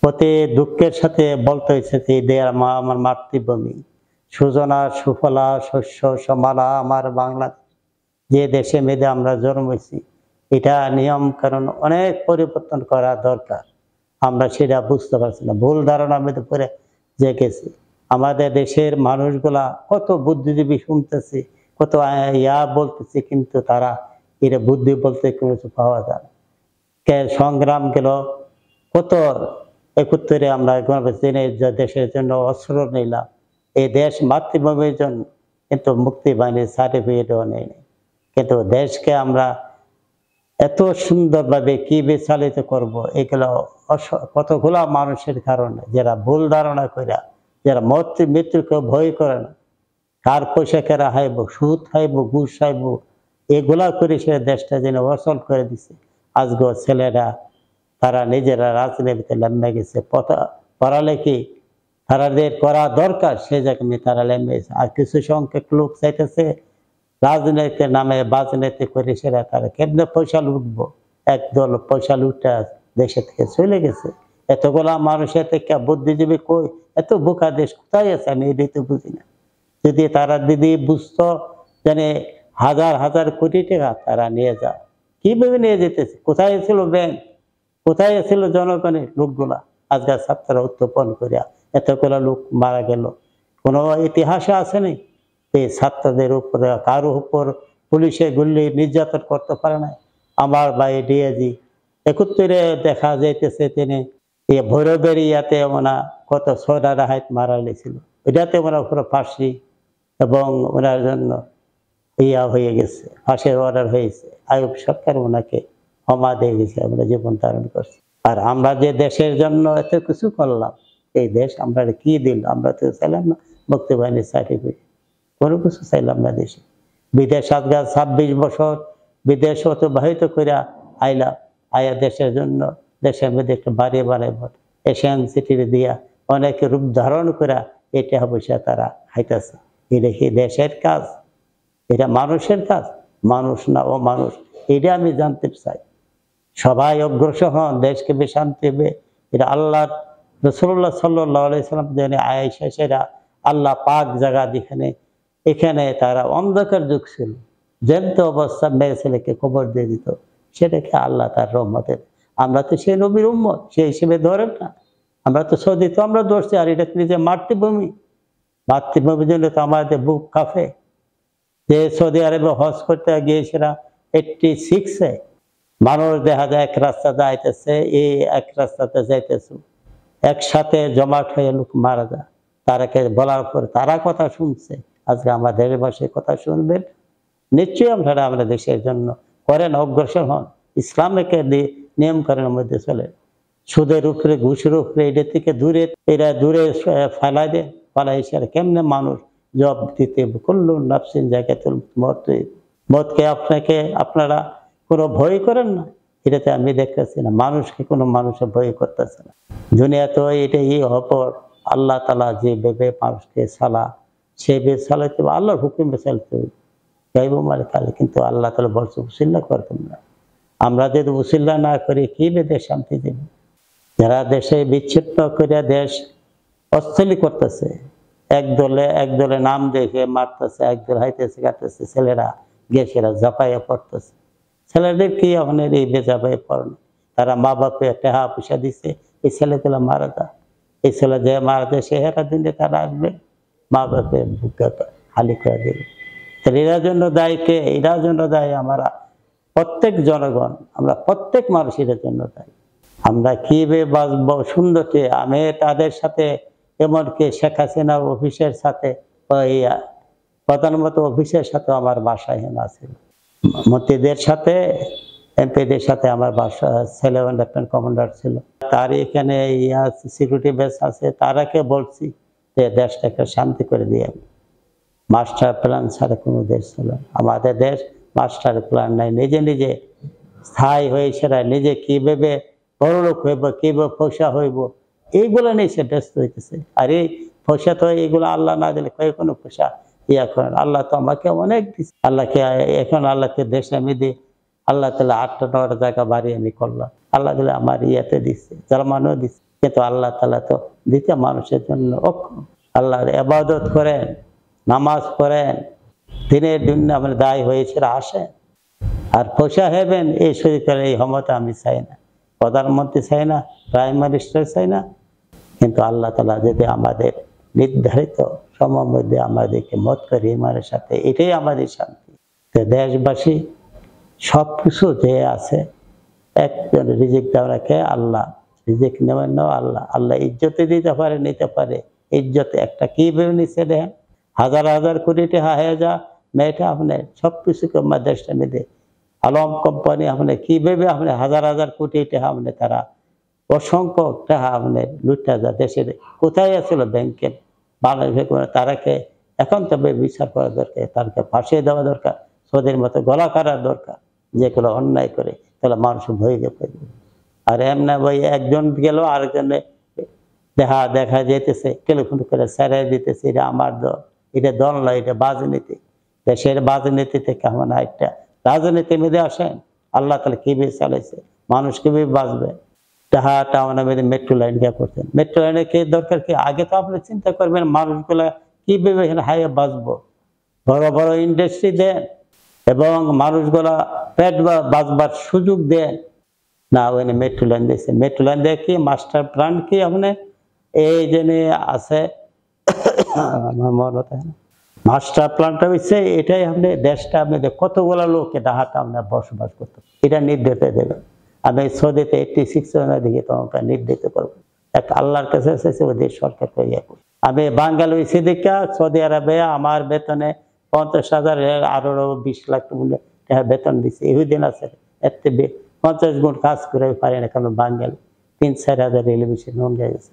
অতি দুঃখের সাথে বলতে হয়েছে যে আমার মাতৃভূমি, সুজনা সুফলা শস্য শ্যামলা আমার বাংলা, যে দেশে মেয়েদে আমরা জন্মেছি, এটা নিয়ম কারণ অনেক পরিবর্তন করা দরকার। আমরা সেটা বুঝতে পারছি না, ভুল ধারণা মধ্যে পড়ে জেগেছি। আমাদের দেশের মানুষগুলা কত বুদ্ধিজীবী শুনতেছি, কত বলতেছি, কিন্তু তারা এটা বুদ্ধি বলতে কিছু পাওয়া যায় না। সংগ্রাম গেল কত ৭১ আমরা দেশের জন্য অস্ত্র নিলাম, এই দেশ মাতৃভূমির জন্য, কিন্তু মুক্তি বাহিনীর সার্টিফিকেটও নেই। কিন্তু দেশকে আমরা এত সুন্দরভাবে কি বিচালিত করব, এগুলো কতগুলা মানুষের কারণে, যারা ভুল ধারণা করে, যারা মৃত্যুকে ভয় করে না, কার পয়সা কেরা হাইব, সুদ খাইব, ঘুষ খাইব, এগুলা করে সে দেশটা যেন অচল করে দিছে। আজকে ছেলেরা তারা নিজেরা রাজনীতিতে লেম্বে গেছে, পড়ালেখি তাদের করা দরকার, সে জায়গায় তারা লেম্বে গেছে। আর কিছু সংখ্যক লোক চাইতেছে রাজনীতির নামে বাজনীতি করে সেরা তারা কেমনে পয়সা লুটবো। একদল পয়সা লুটা দেশে থেকে চলে গেছে। এতগুলা মানুষের থেকে বুদ্ধিজীবী কই, এত বোকা দেশ কোথায় আছে আমি এটাই তো বুঝি না। যদি তারা দিদি বুঝতো, জানে হাজার হাজার কোটি টাকা তারা নিয়ে যা, কিভাবে নিয়ে যেতেছে, কোথায় ছিল ব্যাংক, কোথায় ছিল জনগণের লোকগুলা, আজকাল ছাত্ররা উত্থাপন করিয়া এতগুলা লোক মারা গেল, কোনো ইতিহাসে আছে নাই? এই ছাত্রদের উপরে কারো উপর পুলিশে গুলি নির্যাতন করতে পারে না। আমার ভাই ডিএজি ৭১ দেখা যাইতেছে তিনি ভৈরবের ইয়াতে ওনা কত ৬টা রাহাত মারা গেছিল, এটাতে ওনার উপরে ফাঁসি এবং ওনার জন্য ইয়া হয়ে গেছে, ফাঁসির অর্ডার হয়েছে। আইয়ুব সরকার ওনাকে ক্ষমা দিয়ে গেছে, আমরা জীবন ধারণ করছি। আর আমরা যে দেশের জন্য এত কিছু করলাম, এই দেশ আমরা কি দিল? আমরা তো চাইলাম না মুক্তি বাহিনীর সার্টিফিকেট, কোনো কিছু চাইলাম না দেশে। বিদেশ আজকে ২৬ বছর বিদেশ অতিবাহিত করে আইলাম, আয়া দেশের জন্য দেশের মধ্যে একটা বাড়ি বানাইব, এশিয়ান সিটির দিয়া অনেকে রূপ ধারণ করে এই টাকা পয়সা তারা খাইতেছে। এটা কি দেশের কাজ? এটা মানুষের কাজ? মানুষ না ও মানুষ, এটা আমি জানতে চাই। সবাই অগ্রসর হন, দেশকে শান্তি হবে। এটা আল্লাহ রাসূলুল্লাহ সাল্লাল্লাহু আলাইহি সাল্লাম যেন আয়েশা সেরা আল্লাহ পাক জায়গা, যেখানে এখানে তারা অন্ধকার যুগ ছিল, জ্যান্ত অবস্থা মেয়ে ছেলেকে কবর দিয়ে দিত, সেটাকে আল্লাহ তার রহমতের। আমরা তো সেই নবীর উম্মত, সেই হিসেবে ধরেন না। আমরা তো সৌদি তো আমরা ধরছি, আর এটা নিজে মাতৃভূমি, মাতৃভূমির জন্য তো আমাদের বুক কাঁপে। যে সৌদি আরবে হজ করতে গিয়েছিলা 86-এ, মানুষ দেখা যায় এক রাস্তা যাইতেছে, এই এক রাস্তাতে যাইতেছে, একসাথে জমাট হয়ে লোক মারা যায়। তারাকে বলার পর তারা কথা শুনছে। আজকে আমাদের দেশবাসীর কথা শুনবেন, নিশ্চয়ই আপনারা আমরা দেশের জন্য করেন, অগ্রসর হন, ইসলামকে নিয়ম কানুনের মধ্যে চলে। সুদের উপরে ঘুষের উপরে এটা থেকে দূরে, এরা দূরে ফেলাই দেয়, ফেলাই সেরা কেমনে মানুষ জব দিতে, কুল্লু নাফসিন যায়কাতুল মউত, মতকে আপনারা কোনো ভয় করেন না। এটাতে আমি দেখতেছি না মানুষকে কোনো মানুষের ভয় করতেছে না। দুনিয়া তো এটাই অপর, আল্লাহ তাআলা যেভাবে মানুষকে সালা সেভাবে চালাইতে হবে, আল্লাহর হুকুমে চালাতে হবে। গাইব মানে তাহলে কিন্তু আল্লাহ তাআলা বলছে উসিল্লা করতেন না। আমরা যদি উসিল্লা না করি কিভাবে দেশ শান্তি দেবে? যারা দেশে বিচ্ছিন্ন করে দেশ অস্থির করতেছে, এক দলে নাম দেখে মারতেছে, একদল হাইতেছে কাটতেছে, ছেলেরা গেছেরা ঝাঁপাইয়া পড়তেছে। ছেলেদের কি আপনার এই বেজাপাইয়া পড়ে না, তারা মা বাপে টাকা পয়সা দিচ্ছে, এই ছেলেগুলো মারা যায়, এই ছেলে যে মারা যায় সে হেরা দিনে তারা আসবে, মা বাপে বুকে খালি করে দেবে। তাহলে এরা জন্য দায়ী কে? এরা জন্য দায়ী আমরা প্রত্যেক জনগণ, আমরা প্রত্যেক মানুষ এর জন্য দায়ী। আমরা কিভাবে বাঁচবো সুন্দরকে, আমি তাদের সাথে, এমনকি শেখ হাসিনা অফিসের সাথে, প্রধানমন্ত্রী অফিসের সাথে আমার বাসায় আছে, মন্ত্রীদের সাথে, এমপিদের সাথে আমার বাসা, ছেলে লেফটেন্যান্ট কমান্ডার ছিল, তার এখানে সিকিউরিটি বেস আছে, তারাকে বলছি যে দেশটাকে শান্তি করে দিয়ে। মাস্টার প্ল্যান ছাড়া কোনো দেশ চলে, আমাদের দেশ মাস্টার প্ল্যান নাই, নিজে নিজে স্থায়ী হয়ে সেরা নিজে কিভাবে বড়লোক হইব, কিভাবে পয়সা হইব, এইগুলো নিয়ে সে ব্যস্ত হইতেছে। আর এই পয়সা তো এইগুলো আল্লাহ না দিলে কোনো পয়সা ইয়া করেন। আল্লাহ তো আমাকে অনেক দিচ্ছে, আল্লাহকে এখন আল্লাহকে দেশ আমি দিই, আল্লাহ তাহলে 8টা 9টা জায়গা বাড়ি আমি করলাম, আল্লাহ দিলে আমার ইয়াতে দিচ্ছে, জার্মানিও দিচ্ছে। কিন্তু আল্লাহ তাআলা তো দিতে মানুষের জন্য অক্ষম। আল্লাহর ইবাদত করেন, নামাজ পড়েন, দিনের জন্য আমরা দায়ী হয়েছে আসেন। আর পয়সা হেবেন এই শরীরের এই ক্ষমতা আমি চাই না, প্রধানমন্ত্রী চাই না, প্রাইম মিনিস্টার চাই না। কিন্তু আল্লাহ তাআলা যদি আমাদের নির্ধারিত সময়ের মধ্যে আমাদেরকে মত করে ইমানের সাথে, এটাই আমাদের শান্তি। তো দেশবাসী সবকিছু যে আছে, একজন রিজিক দেওয়া কে? আল্লাহ। রিজিক নেবেন না আল্লাহ। আল্লাহ ইজ্জতে দিতে পারে, নিতে পারে। ইজ্জতে একটা কি ভেবে নিচ্ছে দেখেন, হাজার হাজার কোটি টাকা হয়ে যা মেয়েটা আপনি সবকিছুকে আমার দেশটা নিতে আলম কোম্পানি আপনি কি ভেবে আপনি হাজার হাজার কোটি টাকা আপনি তারা অসংখ্য টাকা আপনি লুটা যা দেশের কোথায় আছিল ব্যাংকে বাংলাদেশে তারাকে এখন তবে বিচার করা দরকার, তাদেরকে ফাঁসিয়ে দেওয়া দরকার, সৌদির মতো গলা কাটার দরকার। যেগুলো অন্যায় করে তাহলে মানুষ ভয় পেয়ে। আর এমনি ভাই একজন গেল আরেকজনে দেখা যেতেছে টেলিফোন করে স্যারাই দিতেছে, এটা আমার দল, এটা দল নয়, এটা রাজনীতি। দেশের রাজনীতি থেকে আমার একটা রাজনীতির মধ্যে আসেন, আল্লাহ তাহলে কিভাবে চালাইছে, মানুষ কিভাবে বাঁচবে। টাহাটা আমাদের মধ্যে মেট্রো লাইন কে করতেন, মেট্রো লাইনের কি দরকার কি? আগে তো আপনি চিন্তা করবেন মানুষগুলা কিভাবে এখানে হাইয়ে বাঁচবো। বড় বড় ইন্ডাস্ট্রি দেন এবং মানুষগুলা পেট বাঁচবার সুযোগ দেন না। ওই মেট্রো লাইন দিয়েছে, মেট্রো লাইন দিয়ে কি মাস্টার প্ল্যান কি আপনি এই জেনে আছে আমার মনে হয় মাস্টার প্ল্যানটা হচ্ছে এটাই আপনি দেশটা আপনি কতগুলো লোকে ডাহাটা আপনার বসবাস করতে এটা নির্দেশ দেবেন। আমি সৌদিতে 86 জনের দিকে তোমাকে নির্দেশ করবো, এক আল্লাহর কাছে এসেছে ওদের সরকার ইয়ে করবে। আমি বাঙালি হয়েছি দেখা সৌদি আরবে আমার বেতনে 50,000 আরো 20 লাখ টাকা বেতন দিচ্ছে। ইহুদিন আছে এর 50 গুণ কাজ করে পারে না, কারণ বাঙালি 3-4 হাজার টেলিভিশন হন গেছে,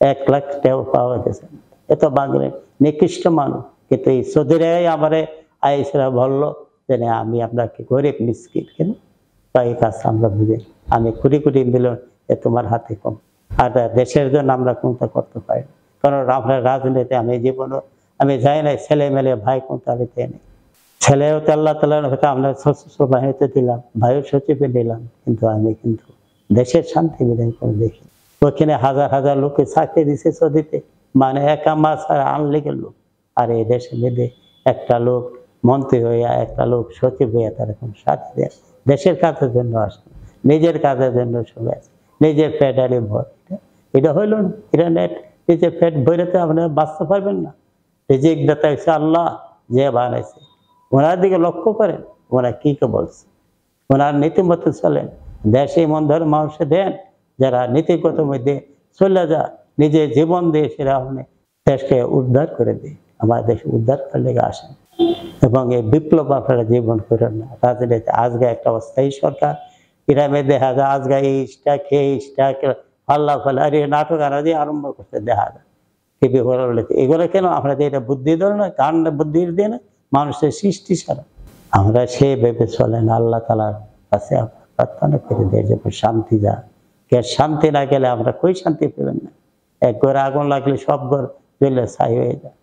1 লাখ টাকা পাওয়া গেছে। এত বাঙালি নিকৃষ্ট মানুষ। কিন্তু এই সৌদিরাই আমার আইসরা বললো যে আমি আপনাকে গরিব মিসকিন কেন এই কাজ আমরা বুঝে, আমি কোটি কোটি মিলিয়ন তোমার হাতে কম। আর দেশের জন্য আমরা কোনটা করতে পারি, কারণ আমরা রাজনীতি আমি জীবনও আমি যাই নাই, ছেলে মেলে ভাই কোনটা নেই। ছেলেও তো আল্লাহ তাআলার হয়তো আমরা সশস্ত্র বাহিনীতে দিলাম, ভাইয়ের সচিবে দিলাম, কিন্তু আমি কিন্তু দেশের শান্তি বিধান করে দেখি। ওখানে হাজার হাজার লোকে চাকরি দিছে সৌদিতে, মানে একা মাছ আর আনলিগের লোক। আর এই দেশে বেঁধে একটা লোক মন্ত্রী হইয়া, একটা লোক সচিব হইয়া তার এখন সাথে দেয় দেশের কাজের জন্য আসে, নিজের কাজের জন্য সবাই আছে, নিজের পেট আরে ভর। এটা হইল না, এটা নেট নিজের পেট ভরেতে আপনারা বাঁচতে পারবেন না। রিজিক দাতা হচ্ছে আল্লাহ, যে বানাইছে। ওনার দিকে লক্ষ্য করেন, ওনারা কি কে বলছে, ওনার নীতিমতো চলেন। দেশে ইমান ধরে মানুষে দেন, যারা নীতিগত মধ্যে চলে যা নিজের জীবন দিয়ে সেরা আপনি দেশকে উদ্ধার করে দেয়। আমার দেশ উদ্ধার করলে আসেন এবং এই বিপ্লব আপনারা জীবন করেন না রাজনীতি। আজকে একটা অস্থায়ী সরকার, গ্রামে দেখা যায় আজকে এই স্টাক এই স্টাক আল্লাহ ফলে আর এই নাটক আনা দিয়ে আরম্ভ করতে দেখা যায় টিভি বলতে। এগুলো কেন আপনাদের এটা বুদ্ধি ধরে নয়, কারণ বুদ্ধি দিয়ে না, মানুষের সৃষ্টি ছাড়া। আমরা সে ভেবে চলেন, আল্লাহ তাআলার কাছে প্রার্থনা করে দেয় যে শান্তি যা। কে শান্তি না গেলে আমরা কই শান্তি পেবেন না। এক ঘরে আগুন লাগলে সব ঘর জ্বলে ছাই হয়ে যায়।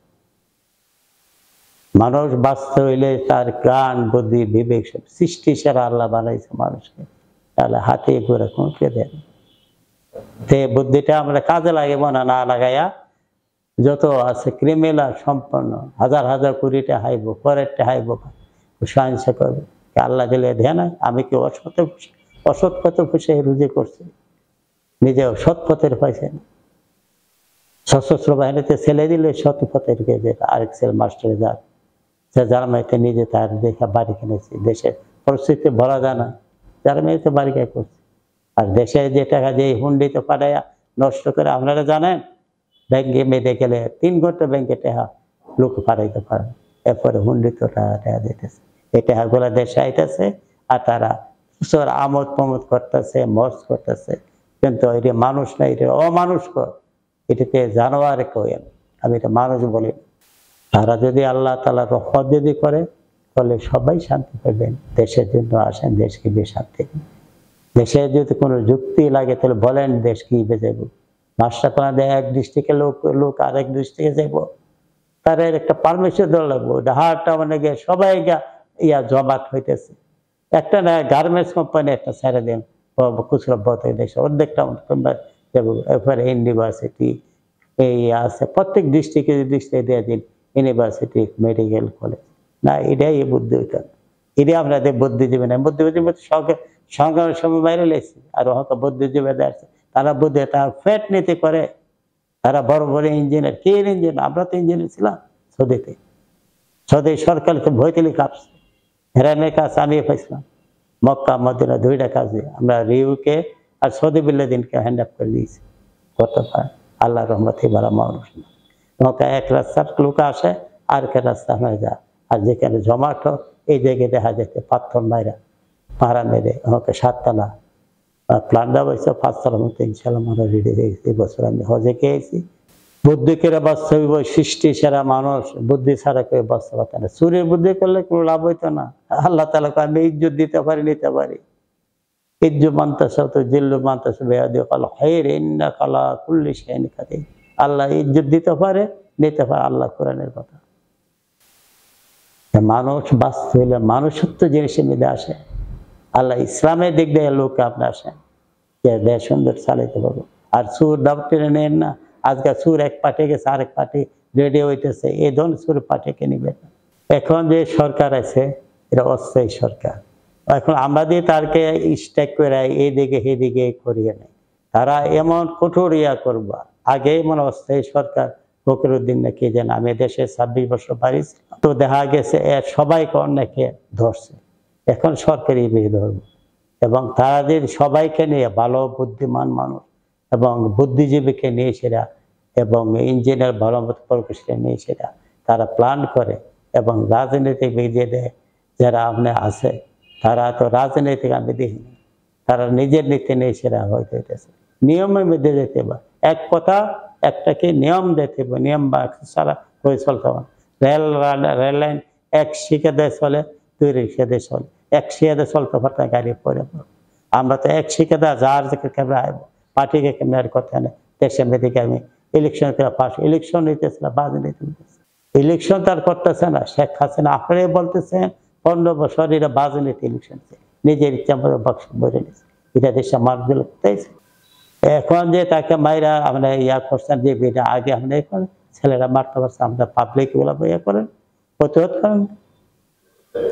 মানুষ বাঁচতে হইলে তার জ্ঞান বুদ্ধি বিবেক সব সৃষ্টি সেরা আল্লাহ বানাইছে মানুষকে, তাহলে হাতে ঘুরে খুঁকে দেন। সে বুদ্ধিটা আমরা কাজে লাগাবো না, না লাগাইয়া যত আছে ক্রিমিনাল সম্পন্ন হাজার হাজার কোটিটা হাইব, পরেরটা হাইব সহিংসা করবে। আল্লাহ দিলে ধ্যান হয় আমি কি অসৎ পথে খুশি রুজি করছি, নিজে সৎ পথের পাইছে না। সশস্ত্র বাহিনীতে ছেলে দিলে সৎ পথের আরেক ছেলে মাস্টারে যাক, সে জার্মানিতে নিজে তার দেখা বাড়ি কিনেছে। দেশের পরিস্থিতি বলা যায় না, জার্মানিতে বাড়ি কে করছে। আর দেশে যে টাকা যে হুন্ডিতে পাঠাইয়া নষ্ট করে, আপনারা জানেন ব্যাংকে মেয়েদের গেলে 3 ঘন্টা ব্যাংকে টাকা লোক পাঠাইতে পারে, এরপরে হুন্ডিতে টাকা দিতেছে। এই টাকাগুলা দেশে আইতেছে আর তারা আমোদ প্রমোদ করতেছে, মজ করতেছে। কিন্তু এটা মানুষ না, এটা অমানুষ কর, এটাতে জানোয়ার কেন, আমি এটা মানুষ বলি। তারা যদি আল্লাহ তাআলার রহমত যদি করে তাহলে সবাই শান্তি পাবেন। দেশের জন্য আসেন, দেশকে বেশ শান্তি। দেশে যদি কোনো যুক্তি লাগে তাহলে বলেন দেশ কি বেজাবো। মাস্টার প্ল্যান দেয় এক ডিস্ট্রিক্টের লোক আরেক ডিস্ট্রিক্টে যাব, তার একটা পারমিশন দেওয়া লাগবো। হাটটা মানে গিয়ে সবাই জমাট হইতেছে। একটা না গার্মেন্টস কোম্পানি একটা ছেড়ে দেন খুচরা বতে দেশে অর্ধেকটা এরপরে ইউনিভার্সিটি এই আছে, প্রত্যেক ডিস্ট্রিক্টে ডিস্ট্রিক্টে দিয়ে দিন ইউনিভার্সিটি, মেডিকেল কলেজ। না, এটাই বুদ্ধি হইতাম, এটাই আপনাদের বুদ্ধিজীবী না। বুদ্ধিজীবী সংগ্রামের সময় বাইরে লেগেছে, আর হয়তো বুদ্ধিজীবী আছে তারা বুদ্ধি, তার ফ্যাট নীতি করে, তারা বড় বড় ইঞ্জিনিয়ার। কে ইঞ্জিনিয়ার? আমরা তো ইঞ্জিনিয়ার ছিলাম সৌদিতে, সৌদি সরকার ভয় তুলি কাঁপছে। হেরানের কাজ আমি পাইছিলাম, মক্কা মদিনা দুইটা কাজে আমরা রিউকে আর সৌদি বিল্লাদিনকে হ্যান্ড আপ করে দিয়েছি। কত আল্লাহ রহমতে ভালো মানুষ না। মক্কা এক রাস্তার লোক আসে, আর এক রাস্তা আমরা যা, আর যেখানে জমাটো এই জায়গায় দেখা যেতে পাথর মারা মেরে আমাকে 7 তলা প্ল্যান দেওয়া হয়েছে, 5 তলার মতো ইনশাল্লাহ আমরা রেডি হয়ে গেছি। এবছর আমি হজে গিয়েছি। বুদ্ধি করে বাঁচতে হইব, সৃষ্টি সেরা মানুষ বুদ্ধি ছাড়া কেউ বাঁচতে পারত না। চুরির বুদ্ধি করলে কোনো লাভ হইতো না। আল্লাহ তাআলাকে আমি ইজ্জত দিতে পারি, নিতে পারি। ইজ্জু মানতাসা তো জিল্লু মানতাসা বেয়াদি কাল খায়র ইন্নাকা আলা কুল্লি শাইইন কাদির। আল্লাহ ইজ্জত দিতে পারে, নিতে পারে, আল্লাহ কোরআনের কথা। মানুষ বাঁচতে হইলে মানুষত্ব জিনিসের মধ্যে আসে। আল্লাহ ইসলামের দিক দিয়ে লোককে আপনি আসেন, যে দেশ সুন্দর চালাইতে পারবো। আর সুর দাব টেনে নেন না। আজকে সুর এক পার্টি গেছে, আরেক পার্টি রেডি হইতেছে, এই ধরনের সুর পার্টিকে নিবে না। এখন যে সরকার আছে এটা অস্থায়ী সরকার। এখন আমরা দিয়ে তারকে স্ট্যাক করে এইদিকে সেদিকে করিয়ে নেই, তারা এমন কঠোর ইয়া করবো। আগে এমন অস্থায়ী সরকার ফখরুদ্দিন নাকি যেন, আমি দেশে 26 বছর বাড়িছি, তো দেখা গেছে এর সবাইকে অনেকে ধরছে। এখন সরকারি বিয়ে ধরবো, এবং তাদের সবাইকে নিয়ে ভালো বুদ্ধিমান মানুষ এবং বুদ্ধিজীবীকে নিয়ে সেরা, এবং ইঞ্জিনিয়ার ভালো মতো প্রকৌশলী নিয়ে সেরা তারা প্ল্যান করে, এবং রাজনীতিক বিজেদের যারা আপনি আছে তারা তো রাজনৈতিক আমি দেখিনি, তারা নিজের নীতি নিয়ে সেরা হইতে হইতেছে। নিয়মের মধ্যে যেতে হবে, এক কথা একটাকে নিয়ম দিতে হবে, নিয়ম বা সারা হয়ে চলতে হবে। রেল লাইন এক শিখে চলে, 2 রিক্সা দিয়ে চলে, এক শিখে চলতে পারতে গাড়ি পরে। আমরা তো এক শিখে যার ক্যামেরা আইব, পার্টিকে ক্যামেরার কথা নেই। দেশের মেয়েদিকে আমি ইলেকশন করে পাস, ইলেকশন নিতেছিলাম, রাজনীতি ইলেকশন তার করতেছে না। শেখ হাসিনা আপনারাই বলতেছেন 15 বছর এরা রাজনীতি ইলেকশন, নিজের ইচ্ছা মতো বক্স ভরে নিচ্ছে, এটা দেশের মানুষগুলো করতেছে। এখন যে তাকে মাইরা আমরা ইয়া করছেন, যে এটা আগে আমরা এখন ছেলেরা মারতে পারছে, আমরা পাবলিক গুলো ইয়া করেন, প্রতিরোধ করেন।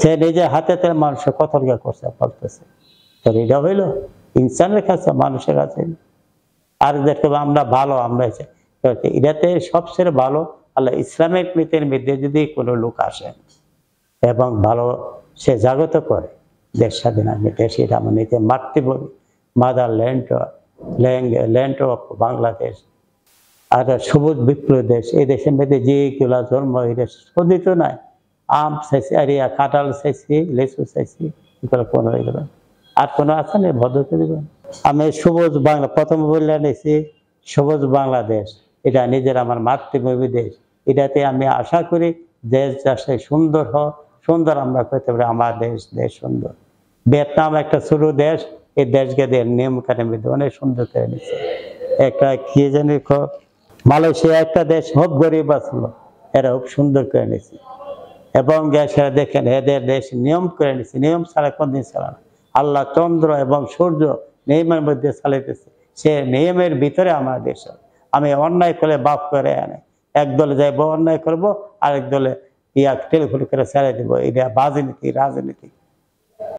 সে নিজের হাতে তার মানুষের কত ইয়া করছে বলতেছে, তো এটা হইল ইনসানের কাছে, মানুষের কাছে। আর দেখতে আমরা ভালো, আমরা এটাতে সবচেয়ে ভালো আল্লাহ ইসলামিক নীতির মধ্যে যদি কোনো লোক আসে এবং ভালো সে জাগত করে দেশ স্বাধীন, আমি দেশ এটা আমার নীতি মাতৃভূমি, মাদার ল্যান্ড অফ বাংলাদেশ, আর সবুজ বিপ্লব দেশ। এই দেশের মধ্যে যেগুলা জন্ম, এই দেশ শোধিত নাই। আম চাইছি, আর কাঁঠাল চাইছি, লেচু চাইছি, এগুলো কোনো হয়ে গেল। আর কোনো আছে না ভদ্রতা দেবেন? আমি সবুজ বাংলা প্রথম বললে নিয়েছি, সবুজ বাংলাদেশ এটা নিজের আমার মাতৃভূমি দেশ। এটাতে আমি আশা করি দেশ চাষে সুন্দর সুন্দর আমরা করতে পারি। আমার দেশ সুন্দর। ভিয়েতনাম একটা ছোট দেশ, এই দেশকে নিয়ম কানুন অনেক সুন্দর করে নিচ্ছে। একটা কি জানি মালয়েশিয়া একটা দেশ খুব গরিব আসলো, এরা খুব সুন্দর করে নিচ্ছে। এবং গ্যাসেরা দেখেন এদের দেশ নিয়ম করে নিচ্ছে, নিয়ম ছাড়া কোনদিন চালানো। আল্লাহ চন্দ্র এবং সূর্য নিয়মের মধ্যে চালাইতেছে, সে নিয়মের ভিতরে আমার দেশ। আমি অন্যায় করলে বাপ করে আনে, এক দলে যাইব অন্যায় করবো, আরেক দলে টেলিফোন করে ছেড়ে দেবো। এটা রাজনীতি।